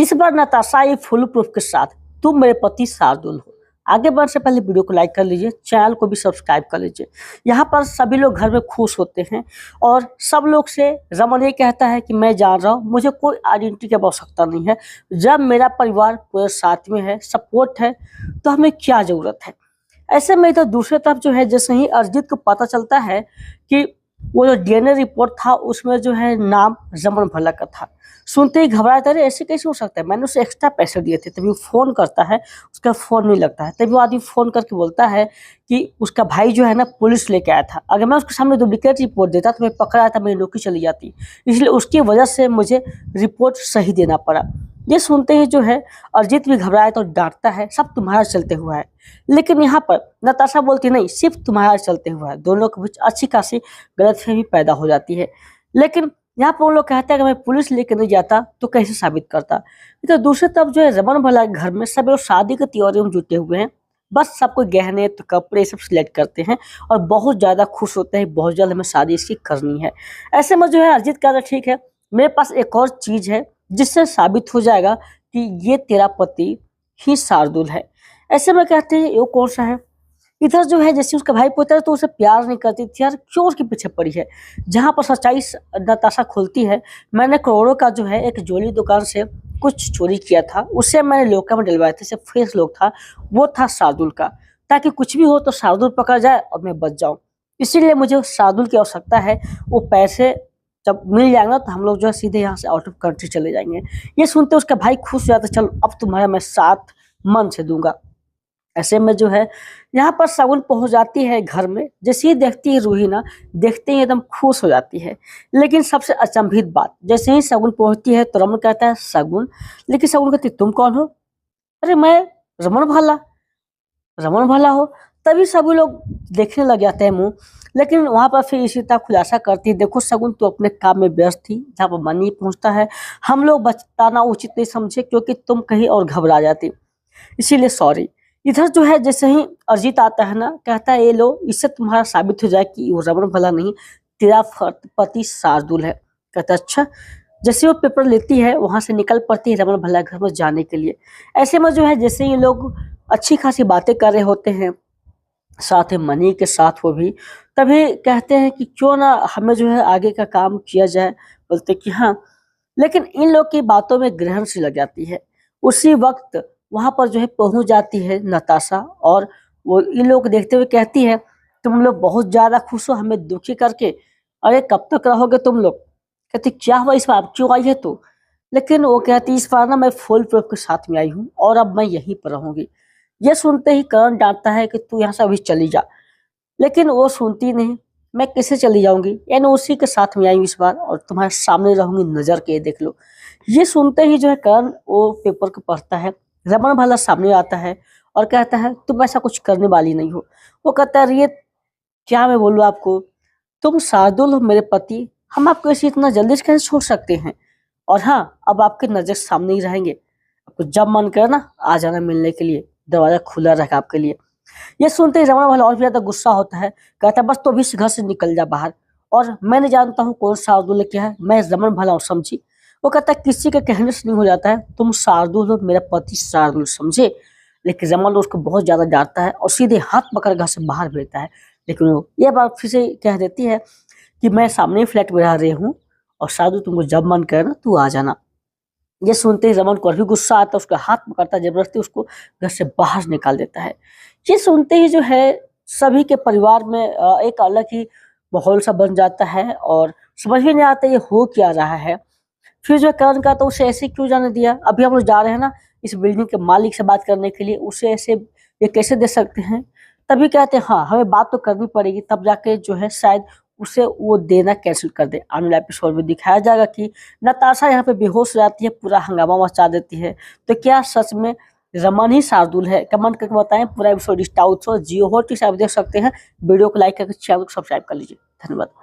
इस बार नताशा ये full proof के साथ तुम मेरे पति शार्दुल हो। आगे बढ़ने से पहले वीडियो को लाइक कर लीजिए, चैनल को भी सब्सक्राइब कर लीजिए। यहाँ पर सभी लोग घर में खुश होते हैं और सब लोग से रमन ये कहता है कि मैं जान रहा हूँ, मुझे कोई आइडेंटिटी की आवश्यकता नहीं है। जब मेरा परिवार पूरे साथ में है, सपोर्ट है, तो हमें क्या जरूरत है। ऐसे में इधर दूसरी तरफ जो है, जैसे ही अरिजीत को पता चलता है कि वो जो डीएनए रिपोर्ट था उसमें जो है नाम रमन भल्ला का था, सुनते ही घबराया था। अरे ऐसे कैसे हो सकता है, मैंने उसे एक्स्ट्रा पैसे दिए थे। तभी वो फोन करता है, उसका फोन नहीं लगता है। तभी वो आदमी फोन करके बोलता है कि उसका भाई जो है ना पुलिस लेके आया था, अगर मैं उसके सामने डुप्लीकेट रिपोर्ट देता तो मैं पकड़ा था, मेरी नौकरी चली जाती, इसलिए उसकी वजह से मुझे रिपोर्ट सही देना पड़ा। ये सुनते ही जो है अरिजीत भी घबराया तो डांटता है, सब तुम्हारा चलते हुआ है। लेकिन यहाँ पर नताशा बोलती नहीं, सिर्फ तुम्हारा चलते हुआ है। दोनों के बीच अच्छी खासी गलतफहमी पैदा हो जाती है। लेकिन यहाँ पर वो लोग कहते हैं कि मैं पुलिस लेके नहीं जाता तो कैसे साबित करता। तो दूसरी तरफ जो है रमन भल्ला के घर में सब लोग शादी की तैयारी में जुटे हुए हैं। बस सबको गहने तो कपड़े सब सिलेक्ट करते हैं और बहुत ज़्यादा खुश होते हैं, बहुत जल्द हमें शादी इसकी करनी है। ऐसे में जो है अरिजीत कहता है ठीक है, मेरे पास एक और चीज़ है जिससे साबित हो जाएगा कि ये तेरा पति ही शार्दुल है। ऐसे में कहते हैं ये कौन सा है। इधर जो है जैसे उसका भाई पूछता है तो उसे प्यार नहीं करती थी, यार क्यों उसके पीछे पड़ी है। जहाँ पर सच्चाई नताशा खोलती है, मैंने करोड़ों का जो है एक ज्वेलरी दुकान से कुछ चोरी किया था, उसे मैंने लोका में डलवाया था, फेस लोग था, वो था शार्दुल का, ताकि कुछ भी हो तो शार्दुल पकड़ जाए और मैं बच जाऊँ। इसीलिए मुझे शार्दुल की आवश्यकता है। वो पैसे जब मिल जाएगा तो हम लोग जो है सीधे यहाँ से आउट ऑफ कंट्री चले जाएंगे। ये सुनते उसका भाई खुश हो जाता है, चल अब तुम्हारा मैं साथ मन से दूंगा। ऐसे में जो है यहाँ पर शगुन पहुंच जाती है घर में। जैसे ही देखती है रूही ना, देखते ही एकदम खुश हो जाती है। लेकिन सबसे अचंभित बात, जैसे ही शगुन पहुंचती है तो रमन कहता है शगुन, लेकिन शगुन कहती तुम कौन हो। अरे मैं रमन भल्ला। रमन भल्ला हो। तभी सभी लोग देखने लग जाते हैं मुंह। लेकिन वहां पर फिर इशिता खुलासा करती है, देखो शगुन तो अपने काम में व्यस्त थी, जहाँ पर मन नहीं पहुंचता है, हम लोग बताना उचित नहीं समझे क्योंकि तुम कहीं और घबरा जाती, इसीलिए सॉरी। इधर जो है जैसे ही अरिजीत आता है ना, कहता है ये लो, इससे तुम्हारा साबित हो जाए कि वो रमन भल्ला नहीं, तेरा पति शार्दुल है। कहता अच्छा। जैसे वो पेपर लेती है वहां से निकल पड़ती है रमन भल्ला घर में जाने के लिए। ऐसे में जो है जैसे ये लोग अच्छी खासी बातें कर रहे होते हैं, साथ ही मनी के साथ वो भी, तभी कहते हैं कि क्यों ना हमें जो है आगे का काम किया जाए। बोलते कि हाँ। लेकिन इन लोग की बातों में ग्रहण सी लग जाती है। उसी वक्त वहां पर जो है पहुंच जाती है नताशा और वो इन लोग को देखते हुए कहती है तुम लोग बहुत ज्यादा खुश हो हमें दुखी करके, अरे कब तक रहोगे तुम लोग। कहती क्या हुआ इस बार क्यों आई है तू। लेकिन वो कहती इस बार ना मैं फुल प्रूफ के साथ में आई हूँ और अब मैं यहीं पर रहूंगी। ये सुनते ही करण डांटता है कि तू यहाँ से अभी चली जा। लेकिन वो सुनती नहीं, मैं कैसे चली जाऊंगी, यानी उसी के साथ में आई हूँ इस बार और तुम्हारे सामने रहूंगी, नजर के देख लो। ये सुनते ही जो है करण वो पेपर को पढ़ता है। रमन भल्ला सामने आता है और कहता है तुम ऐसा कुछ करने वाली नहीं हो। वो कहता है ये क्या मैं बोलूँ आपको, तुम शार्दुल हो मेरे पति, हम आपको ऐसे इतना जल्दी से कैसे छोड़ सकते हैं। और हाँ, अब आपके नजर सामने ही रहेंगे, आपको जब मन करे ना आ जाना मिलने के लिए, दरवाजा खुला रहेगा आपके लिए। ये सुनते ही रमन भल्ला और भी ज्यादा गुस्सा होता है, कहता है बस तो अभी इस घर से निकल जा बाहर, और मैं नहीं जानता हूँ कौन शार्दुल क्या है, मैं रमन भल्ला हूँ समझी। वो कहता है किसी के कहने से नहीं हो जाता है, तुम शार्दुल हो, मेरा पति शार्दुल समझे। लेकिन रमन उसको बहुत ज्यादा डांटता है और सीधे हाथ पकड़ घर से बाहर भेजता है। लेकिन वो ये बात फिर से कह देती है कि मैं सामने फ्लैट में रह रही हूँ और शार्दुल तुमको जब मन करे ना तू आ जाना। ये सुनते ही रमन को और भी गुस्सा आता है, उसका हाथ पकड़ता है, जबरदस्ती उसको घर से बाहर निकाल देता है। ये सुनते ही जो है सभी के परिवार में एक अलग ही माहौल सा बन जाता है और समझ में नहीं आता ये हो क्या रहा है। फिर जो करण का तो उसे ऐसे क्यों जाने दिया, अभी हम लोग जा रहे हैं ना इस बिल्डिंग के मालिक से बात करने के लिए, उसे ऐसे ये कैसे दे सकते हैं। तभी कहते हैं हाँ हमें बात तो करनी पड़ेगी, तब जाके जो है शायद उसे वो देना कैंसिल कर दे। आने वाले एपिसोड में दिखाया जाएगा कि नताशा यहाँ पे बेहोश हो जाती है, पूरा हंगामा मचा देती है। तो क्या सच में रमन ही शार्दुल है, कमेंट करके बताएं। पूरा एपिसोड जियो हॉट से आप देख सकते हैं। वीडियो को लाइक करके चैनल को सब्सक्राइब कर लीजिए। धन्यवाद।